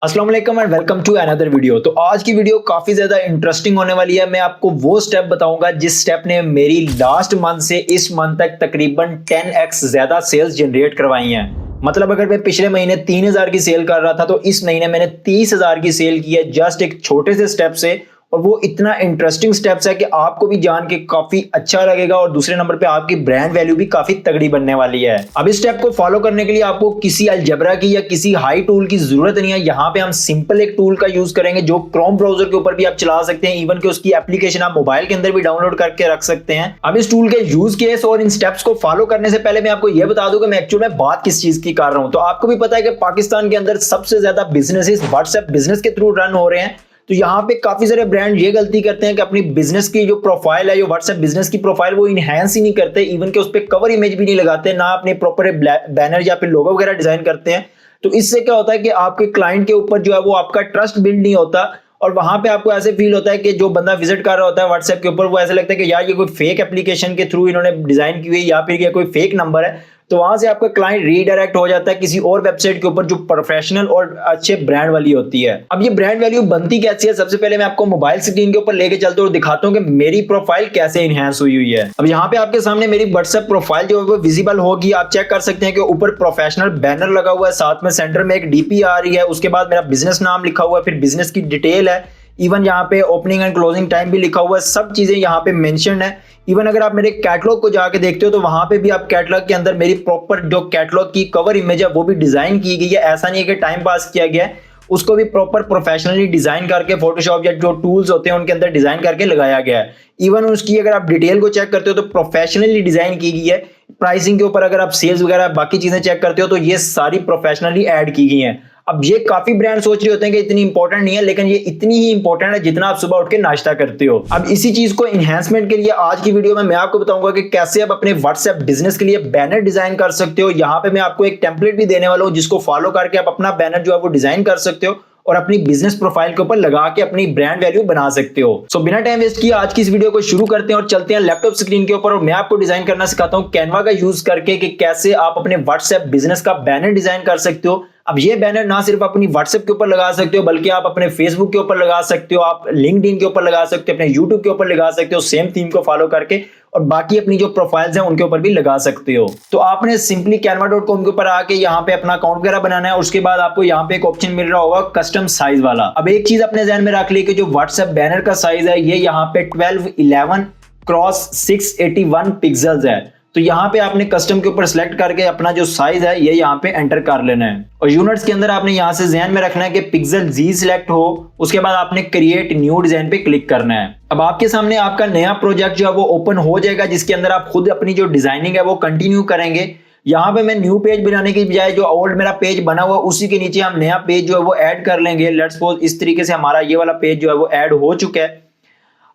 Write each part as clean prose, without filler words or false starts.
अस्सलाम वालेकुम and welcome to another video. तो आज की वीडियो काफी ज्यादा इंटरेस्टिंग होने वाली है। मैं आपको वो स्टेप बताऊंगा जिस स्टेप ने मेरी लास्ट मंथ से इस मंथ तक तकरीबन 10x ज्यादा सेल्स जनरेट करवाई हैं। मतलब अगर मैं पिछले महीने 3000 की सेल कर रहा था तो इस महीने मैंने 30,000 की सेल की है जस्ट एक छोटे से स्टेप से। और वो इतना इंटरेस्टिंग स्टेप्स है कि आपको भी जान के काफी अच्छा लगेगा और दूसरे नंबर पे आपकी ब्रांड वैल्यू भी काफी तगड़ी बनने वाली है। अब इस स्टेप को फॉलो करने के लिए आपको किसी अलजेब्रा की या किसी हाई टूल की जरूरत नहीं है। यहाँ पे हम सिंपल एक टूल का यूज करेंगे जो क्रोम ब्राउजर के ऊपर भी आप चला सकते हैं। इवन कि उसकी एप्लीकेशन आप मोबाइल के अंदर भी डाउनलोड करके रख सकते हैं। अब इस टूल के यूज केस और इन स्टेप्स को फॉलो करने से पहले मैं आपको यह बता दूं कि मैं एक्चुअल में बात किस चीज की कर रहा हूं। तो आपको भी पता है कि पाकिस्तान के अंदर सबसे ज्यादा बिजनेसेस व्हाट्सएप बिजनेस के थ्रू रन हो रहे हैं। तो यहाँ पे काफी सारे ब्रांड ये गलती करते हैं कि अपनी बिजनेस की जो प्रोफाइल है, जो व्हाट्सएप बिजनेस की प्रोफाइल, वो इनहेंस ही नहीं करते। इवन के उस पर कवर इमेज भी नहीं लगाते, ना अपने प्रॉपर बैनर या फिर लोगो वगैरह डिजाइन करते हैं। तो इससे क्या होता है कि आपके क्लाइंट के ऊपर जो है वो आपका ट्रस्ट बिल्ड नहीं होता और वहां पे आपको ऐसे फील होता है कि जो बंदा विजिट कर रहा होता है व्हाट्सएप के ऊपर, वो ऐसा लगता है कि यार ये कोई फेक एप्लीकेशन के थ्रू इन्होंने डिजाइन की हुई है या फिर ये कोई फेक नंबर है। तो वहां से आपका क्लाइंट रीडायरेक्ट हो जाता है किसी और वेबसाइट के ऊपर जो प्रोफेशनल और अच्छे ब्रांड वाली होती है। अब ये ब्रांड वैल्यू बनती कैसी है, सबसे पहले मैं आपको मोबाइल स्क्रीन के ऊपर लेके चलता हूँ और दिखाता हूँ कि मेरी प्रोफाइल कैसे इनहेंस हुई है। अब यहाँ पे आपके सामने मेरी व्हाट्सएप प्रोफाइल जो है वो विजिबल होगी। आप चेक कर सकते हैं कि ऊपर प्रोफेशनल बैनर लगा हुआ है, साथ में सेंटर में एक डीपी आ रही है, उसके बाद मेरा बिजनेस नाम लिखा हुआ है, फिर बिजनेस की डिटेल है, इवन यहाँ पे ओपनिंग एंड क्लोजिंग टाइम भी लिखा हुआ है, सब चीजें यहाँ पे मेंशन है। इवन अगर आप मेरे कैटलॉग को जाके देखते हो तो वहां पे भी आप कैटलॉग के अंदर मेरी प्रॉपर जो कैटलॉग की कवर इमेज है वो भी डिजाइन की गई है। ऐसा नहीं है कि टाइम पास किया गया है, उसको भी प्रॉपर प्रोफेशनली डिजाइन करके फोटोशॉप या जो टूल्स होते हैं उनके अंदर डिजाइन करके लगाया गया है। इवन उसकी अगर आप डिटेल को चेक करते हो तो प्रोफेशनली डिजाइन की गई है। प्राइसिंग के ऊपर अगर आप सेल्स वगैरह बाकी चीजें चेक करते हो तो ये सारी प्रोफेशनली ऐड की गई हैं। अब ये काफी ब्रांड सोच रहे होते हैं कि इतनी इंपॉर्टेंट नहीं है, लेकिन ये इतनी ही इंपॉर्टेंट है जितना आप सुबह उठ के नाश्ता करते हो। अब इसी चीज को एनहांसमेंट के लिए आज की वीडियो में मैं आपको बताऊंगा कि कैसे आप अपने व्हाट्सएप बिजनेस के लिए बैनर डिजाइन कर सकते हो। यहाँ पे मैं आपको एक टेम्पलेट भी देने वाला हूँ जिसको फॉलो करके आप अपना बैनर जो है वो डिजाइन कर सकते हो और अपनी बिजनेस प्रोफाइल के ऊपर लगा के अपनी ब्रांड वैल्यू बना सकते हो। सो बिना टाइम वेस्ट किए आज की इस वीडियो को शुरू करते हैं और चलते हैं लैपटॉप स्क्रीन के ऊपर और मैं आपको डिजाइन करना सिखाता हूं कैनवा का यूज करके कि कैसे आप अपने व्हाट्सएप बिजनेस का बैनर डिजाइन कर सकते हो। अब ये बैनर ना सिर्फ अपनी व्हाट्सएप के ऊपर लगा सकते हो बल्कि आप अपने फेसबुक के ऊपर लगा सकते हो, आप लिंक्डइन के ऊपर लगा सकते हो, अपने यूट्यूब के ऊपर लगा सकते हो सेम थीम को फॉलो करके, और बाकी अपनी जो प्रोफाइल्स हैं उनके ऊपर भी लगा सकते हो। तो आपने सिंपली canva.com के ऊपर आके यहाँ पे अपना अकाउंट वगैरह बनाना है। उसके बाद आपको यहाँ पे एक ऑप्शन मिल रहा होगा कस्टम साइज वाला। अब एक चीज अपने ध्यान में रख ली कि जो व्हाट्सएप बैनर का साइज है ये यहाँ पे 1211 क्रॉस 681 पिक्सल्स है। तो यहाँ पे आपने कस्टम के ऊपर सिलेक्ट करके अपना जो साइज है ये यहाँ पे एंटर कर लेना है और यूनिट्स के अंदर आपने यहाँ से ध्यान में रखना है कि पिक्सल जी सिलेक्ट हो। उसके बाद आपने क्रिएट न्यू डिजाइन पे क्लिक करना है। अब आपके सामने आपका नया प्रोजेक्ट जो है वो ओपन हो जाएगा जिसके अंदर आप खुद अपनी जो डिजाइनिंग है वो कंटिन्यू करेंगे। यहाँ पे मैं न्यू पेज बनाने की बजाय जो ओल्ड मेरा पेज बना हुआ उसी के नीचे हम नया पेज जो है वो ऐड कर लेंगे। लेट्स सपोज इस तरीके से हमारा ये वाला पेज जो है वो ऐड हो चुका है।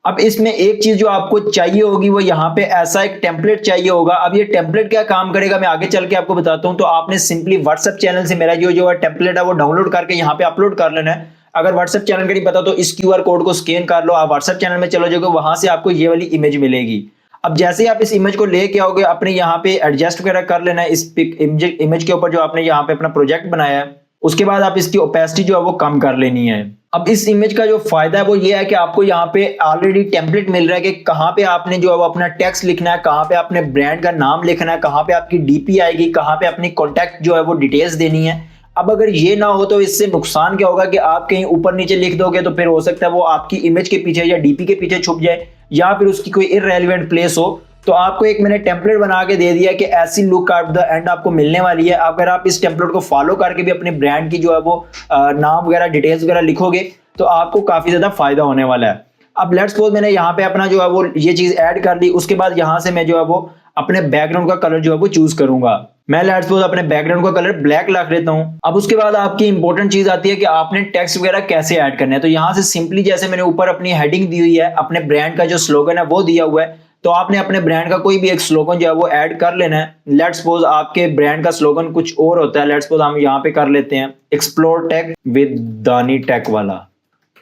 अब इसमें एक चीज जो आपको चाहिए होगी वो यहाँ पे ऐसा एक टेम्पलेट चाहिए होगा। अब ये टेम्पलेट क्या काम करेगा मैं आगे चल के आपको बताता हूँ। तो आपने सिंपली व्हाट्सएप चैनल से मेरा जो है टेम्पलेट है वो डाउनलोड करके यहाँ पे अपलोड कर लेना है। अगर व्हाट्सएप चैनल का नहीं पता तो इस क्यूआर कोड को स्कैन कर लो, आप व्हाट्सएप चैनल में चलो जाओगे, वहां से आपको ये वाली इमेज मिलेगी। अब जैसे ही आप इस इमेज को लेके आओगे अपने यहाँ पे एडजस्ट वगैरह कर लेना है इस इमेज के ऊपर जो आपने यहाँ पे अपना प्रोजेक्ट बनाया है। उसके बाद आप इसकी ओपेसिटी जो है वो कम कर लेनी है। अब इस इमेज का जो फायदा है वो ये है कि आपको यहाँ पे ऑलरेडी टेम्पलेट मिल रहा है कि कहाँ पे आपने जो है वो अपना टेक्स्ट लिखना है, कहाँ पे आपने ब्रांड का नाम लिखना है, कहाँ पे आपकी डीपी आएगी, कहाँ पे अपनी कॉन्टैक्ट जो है वो डिटेल्स देनी है। अब अगर ये ना हो तो इससे नुकसान क्या होगा कि आप कहीं ऊपर नीचे लिख दोगे तो फिर हो सकता है वो आपकी इमेज के पीछे या डीपी के पीछे छुप जाए या फिर उसकी कोई इररेलेवेंट प्लेस हो। तो आपको एक मैंने टेम्पलेट बना के दे दिया कि ऐसी लुक एट द एंड आपको मिलने वाली है। अगर आप इस टेम्पलेट को फॉलो करके भी अपने ब्रांड की जो है वो नाम वगैरह डिटेल्स वगैरह लिखोगे तो आपको काफी ज्यादा फायदा होने वाला है। अब लेट्स सपोज मैंने यहाँ पे अपना जो है वो ये चीज ऐड कर ली। उसके बाद यहाँ से मैं जो है वो अपने बैकग्राउंड का कलर जो है वो चूज करूंगा। मैं लेट्स सपोज अपने बैकग्राउंड का कलर ब्लैक रख लेता हूँ। अब उसके बाद आपकी इंपॉर्टेंट चीज आती है कि आपने टेक्स्ट वगैरह कैसे ऐड करना है। तो यहाँ से सिंपली जैसे मैंने ऊपर अपनी हेडिंग दी हुई है, अपने ब्रांड का जो स्लोगन है वो दिया हुआ है, तो आपने अपने ब्रांड का कोई भी एक स्लोगन जो है वो ऐड कर लेना है। लेट्स सपोज आपके ब्रांड का स्लोगन कुछ और होता है। लेट्स सपोज हम यहाँ पे कर लेते हैं एक्सप्लोर टेक विद दानी टेक वाला।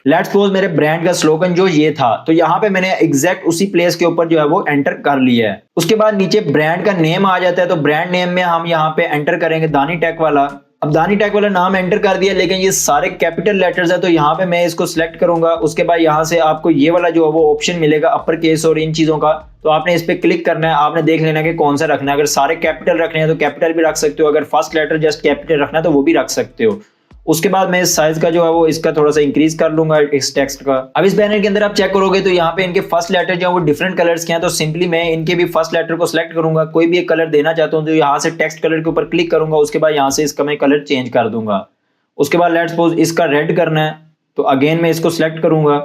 लेट्स सपोज मेरे ब्रांड का स्लोगन जो ये था, तो यहाँ पे मैंने एग्जैक्ट उसी प्लेस के ऊपर जो है वो एंटर कर लिया है। उसके बाद नीचे ब्रांड का नेम आ जाता है, तो ब्रांड नेम में हम यहाँ पे एंटर करेंगे दानी टेक वाला। अब दानी टैग वाला नाम एंटर कर दिया, लेकिन ये सारे कैपिटल लेटर्स है, तो यहाँ पे मैं इसको सिलेक्ट करूंगा। उसके बाद यहाँ से आपको ये वाला जो है वो ऑप्शन मिलेगा अपर केस और इन चीजों का, तो आपने इस पे क्लिक करना है। आपने देख लेना कि कौन सा रखना है। अगर सारे कैपिटल रखने हैं तो कैपिटल भी रख सकते हो, अगर फर्स्ट लेटर जस्ट कैपिटल रखना है तो वो भी रख सकते हो। उसके बाद मैं इस साइज का जो है वो इसका थोड़ा सा इंक्रीज कर लूंगा इस टेक्स्ट का। अब इस बैनर के अंदर आप चेक करोगे तो यहाँ पे इनके फर्स्ट लेटर जो है वो डिफरेंट कलर्स के हैं, तो सिंपली मैं इनके भी फर्स्ट लेटर को सिलेक्ट करूंगा। कोई भी एक कलर देना चाहता हूँ तो यहाँ से टेक्स्ट कलर के ऊपर क्लिक करूंगा। उसके बाद यहाँ से इसका मैं कलर चेंज कर दूंगा। उसके बाद लेट्स सपोज इसका रेड करना है, तो अगेन मैं इसको सिलेक्ट करूंगा।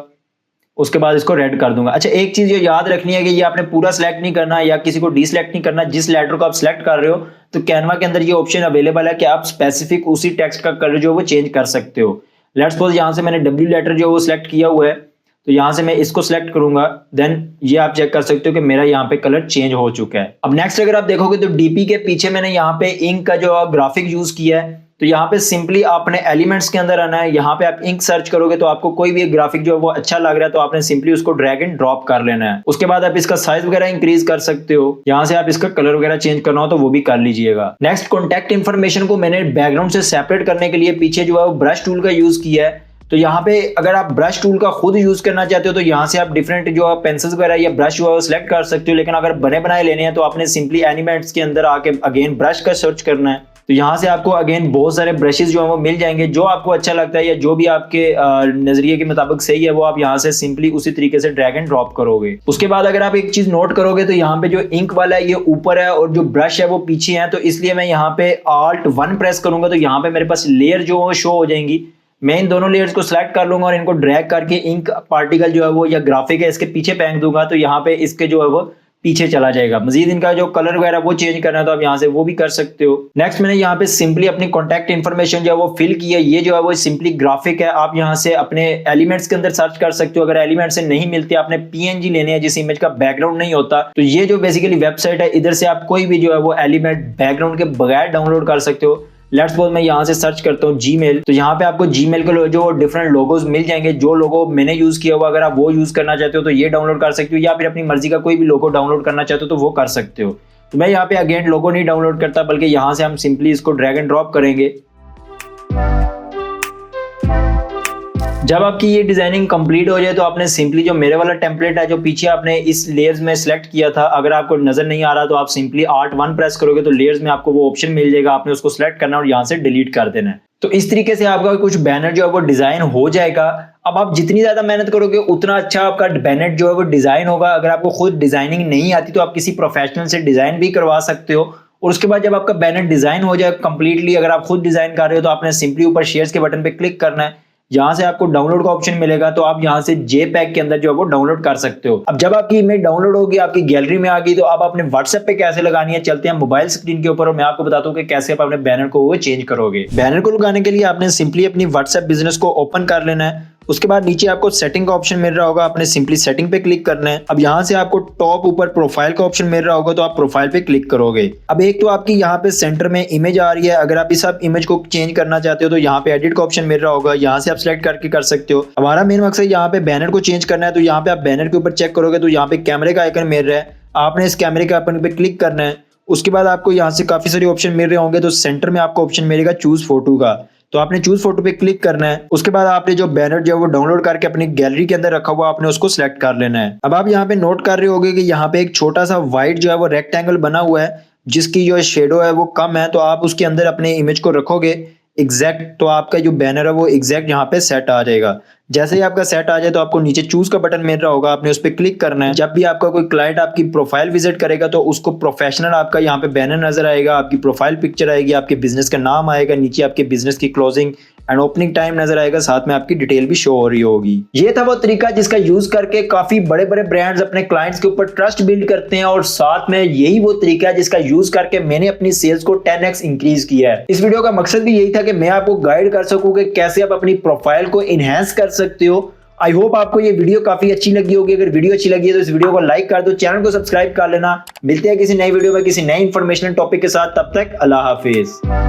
उसके बाद इसको रेड कर दूंगा। अच्छा, एक चीज ये याद रखनी है कि ये आपने पूरा सिलेक्ट नहीं करना या किसी को डिसलेक्ट नहीं करना। जिस लेटर को आप सिलेक्ट कर रहे हो तो कैनवा के अंदर ये ऑप्शन अवेलेबल है कि आप स्पेसिफिक उसी टेक्स्ट का कलर जो है वो चेंज कर सकते हो। लेट्स सपोज यहाँ से मैंने डब्ल्यू लेटर जो है वो सिलेक्ट किया हुआ है, तो यहाँ से मैं इसको सिलेक्ट करूंगा। देन ये आप चेक कर सकते हो कि मेरा यहाँ पे कलर चेंज हो चुका है। अब नेक्स्ट अगर आप देखोगे तो डीपी के पीछे मैंने यहाँ पे इंक का जो ग्राफिक यूज किया है, तो यहाँ पे सिंपली आपने एलिमेंट्स के अंदर आना है। यहाँ पे आप इंक सर्च करोगे तो आपको कोई भी एक ग्राफिक जो है वो अच्छा लग रहा है, तो आपने सिंपली उसको ड्रैग एंड ड्रॉप कर लेना है। उसके बाद आप इसका साइज वगैरह इंक्रीज कर सकते हो। यहाँ से आप इसका कलर वगैरह चेंज करना हो तो वो भी कर लीजिएगा। नेक्स्ट, कॉन्टैक्ट इन्फॉर्मेशन को मैंने बैकग्राउंड से सेपरेट करने के लिए पीछे जो है वो ब्रश टूल का यूज किया है। तो यहाँ पे अगर आप ब्रश टूल का खुद यूज करना चाहते हो तो यहाँ से आप डिफरेंट जो पेंसिल्स वगैरह या ब्रश जो है सिलेक्ट कर सकते हो। लेकिन अगर बने बनाए लेने हैं तो आपने सिंपली एनिमेट्स के अंदर आके अगेन ब्रश का सर्च करना है। तो यहाँ से आपको अगेन बहुत सारे ब्रशेस जो है वो मिल जाएंगे। जो आपको अच्छा लगता है या जो भी आपके नजरिए के मुताबिक सही है वो आप यहाँ से सिंपली उसी तरीके से ड्रैग एंड ड्रॉप करोगे। उसके बाद अगर आप एक चीज नोट करोगे तो यहाँ पे जो इंक वाला है ये ऊपर है और जो ब्रश है वो पीछे है, तो इसलिए मैं यहाँ पे Alt+1 प्रेस करूंगा तो यहाँ पे मेरे पास लेयर जो है शो हो जाएंगी। मैं इन दोनों लेयर्स को सिलेक्ट कर लूंगा और इनको ड्रैग करके इंक पार्टिकल जो है वो या ग्राफिक है इसके पीछे फेंक दूंगा, तो यहाँ पे इसके जो है वो पीछे चला जाएगा। मजीद इनका जो कलर वगैरह वो चेंज करना है तो आप यहाँ से वो भी कर सकते हो। नेक्स्ट, मैंने यहाँ पे सिंपली अपनी कॉन्टैक्ट इन्फॉर्मेशन जो है वो फिल की है। ये जो है वो सिंपली ग्राफिक है। आप यहाँ से अपने एलिमेंट्स के अंदर सर्च कर सकते हो। अगर एलिमेंट से नहीं मिलती, आपने पीएनजी लेने हैं जिस इमेज का बैकग्राउंड नहीं होता, तो ये जो बेसिकली वेबसाइट है इधर से आप कोई भी जो है वो एलिमेंट बैकग्राउंड के बगैर डाउनलोड कर सकते हो। लेट्स सपोज मैं यहाँ से सर्च करता हूँ जीमेल, तो यहाँ पे आपको जीमेल के जो डिफरेंट लोगोज मिल जाएंगे। जो लोगो मैंने यूज किया हुआ अगर आप वो यूज करना चाहते हो तो ये डाउनलोड कर सकते हो, या फिर अपनी मर्जी का कोई भी लोगो डाउनलोड करना चाहते हो तो वो कर सकते हो। तो मैं यहाँ पे अगेन लोगो नहीं डाउनलोड करता, बल्कि यहाँ से हम सिंपली इसको ड्रैग एंड ड्रॉप करेंगे। जब आपकी ये डिजाइनिंग कंप्लीट हो जाए तो आपने सिंपली जो मेरे वाला टेम्पलेट है जो पीछे आपने इस लेयर्स में सिलेक्ट किया था, अगर आपको नजर नहीं आ रहा तो आप सिंपली Alt+1 प्रेस करोगे तो लेयर्स में आपको वो ऑप्शन मिल जाएगा। आपने उसको सिलेक्ट करना और यहाँ से डिलीट कर देना है। तो इस तरीके से आपका कुछ बैनर जो है वो डिजाइन हो जाएगा। अब आप जितनी ज्यादा मेहनत करोगे उतना अच्छा आपका बैनर जो है वो डिजाइन होगा। अगर आपको खुद डिजाइनिंग नहीं आती तो आप किसी प्रोफेशनल से डिजाइन भी करवा सकते हो। और उसके बाद जब आपका बैनर डिजाइन हो जाए कंप्लीटली, अगर आप खुद डिजाइन कर रहे हो तो आपने सिंपली ऊपर शेयर्स के बटन पे क्लिक करना है। यहाँ से आपको डाउनलोड का ऑप्शन मिलेगा, तो आप यहाँ से JPEG के अंदर जो है वो डाउनलोड कर सकते हो। अब जब आपकी इमेज डाउनलोड होगी, आपकी गैलरी में आ गई, तो आप अपने WhatsApp पे कैसे लगानी है चलते हैं मोबाइल स्क्रीन के ऊपर और मैं आपको बताता हूँ कि कैसे आप अपने बैनर को वो चेंज करोगे। बैनर को लगाने के लिए आपने सिंपली अपनी WhatsApp बिजनेस को ओपन कर लेना है। उसके बाद नीचे आपको सेटिंग का ऑप्शन मिल रहा होगा, आपने सिंपली सेटिंग पे क्लिक करना है। अब यहाँ से आपको टॉप ऊपर प्रोफाइल का ऑप्शन मिल रहा होगा, तो आप प्रोफाइल पे क्लिक करोगे। अब एक तो आपकी यहाँ पे सेंटर में इमेज आ रही है। अगर आप इस इमेज को चेंज करना चाहते हो तो यहाँ पे एडिट का ऑप्शन मिल रहा होगा, यहाँ से आप सिलेक्ट करके कर सकते हो। हमारा मेन मकसद यहाँ पे बैनर को चेंज करना है, तो यहाँ पे आप बैनर के ऊपर चेक करोगे तो यहाँ पे कैमरे का आइकन मिल रहा है। आपने इस कैमरे के आइकन पे क्लिक करना है। उसके बाद आपको यहाँ से काफी सारे ऑप्शन मिल रहे होंगे, तो सेंटर में आपको ऑप्शन मिलेगा चूज फोटो का, तो आपने चूज फोटो पे क्लिक करना है। उसके बाद आपने जो बैनर जो है वो डाउनलोड करके अपनी गैलरी के अंदर रखा हुआ आपने उसको सिलेक्ट कर लेना है। अब आप यहाँ पे नोट कर रहे होगे कि यहाँ पे एक छोटा सा व्हाइट जो है वो रेक्टेंगल बना हुआ है जिसकी जो शेडो है वो कम है, तो आप उसके अंदर अपने इमेज को रखोगे एग्जैक्ट, तो आपका जो बैनर है वो एग्जैक्ट यहाँ पे सेट आ जाएगा। जैसे ही आपका सेट आ जाए तो आपको नीचे चूज का बटन मिल रहा होगा, आपने उस पर क्लिक करना है। जब भी आपका कोई क्लाइंट आपकी प्रोफाइल विजिट करेगा तो उसको प्रोफेशनल आपका यहाँ पे बैनर नजर आएगा, आपकी प्रोफाइल पिक्चर आएगी, आपके बिजनेस का नाम आएगा, नीचे आपके बिजनेस की क्लोजिंग एंड ओपनिंग टाइम नजर आएगा, साथ में आपकी डिटेल भी शो हो रही होगी। ये था वो तरीका जिसका यूज करके काफी बड़े बड़े ब्रांड्स अपने क्लाइंट्स के ऊपर ट्रस्ट बिल्ड करते हैं, और साथ में यही वो तरीका है जिसका यूज करके मैंने अपनी सेल्स को 10x इंक्रीज किया है। इस वीडियो का मकसद भी यही था कि मैं आपको गाइड कर सकूं कि कैसे आप अपनी प्रोफाइल को इनहेंस कर सकते हो। आई होप आपको ये वीडियो काफी अच्छी लगी होगी। अगर वीडियो अच्छी लगी है तो इस वीडियो को लाइक कर दो, चैनल को सब्सक्राइब कर लेना। मिलते हैं किसी नई वीडियो में किसी नए इंफॉर्मेशनल टॉपिक के साथ, तब तक अल्लाह हाफिज।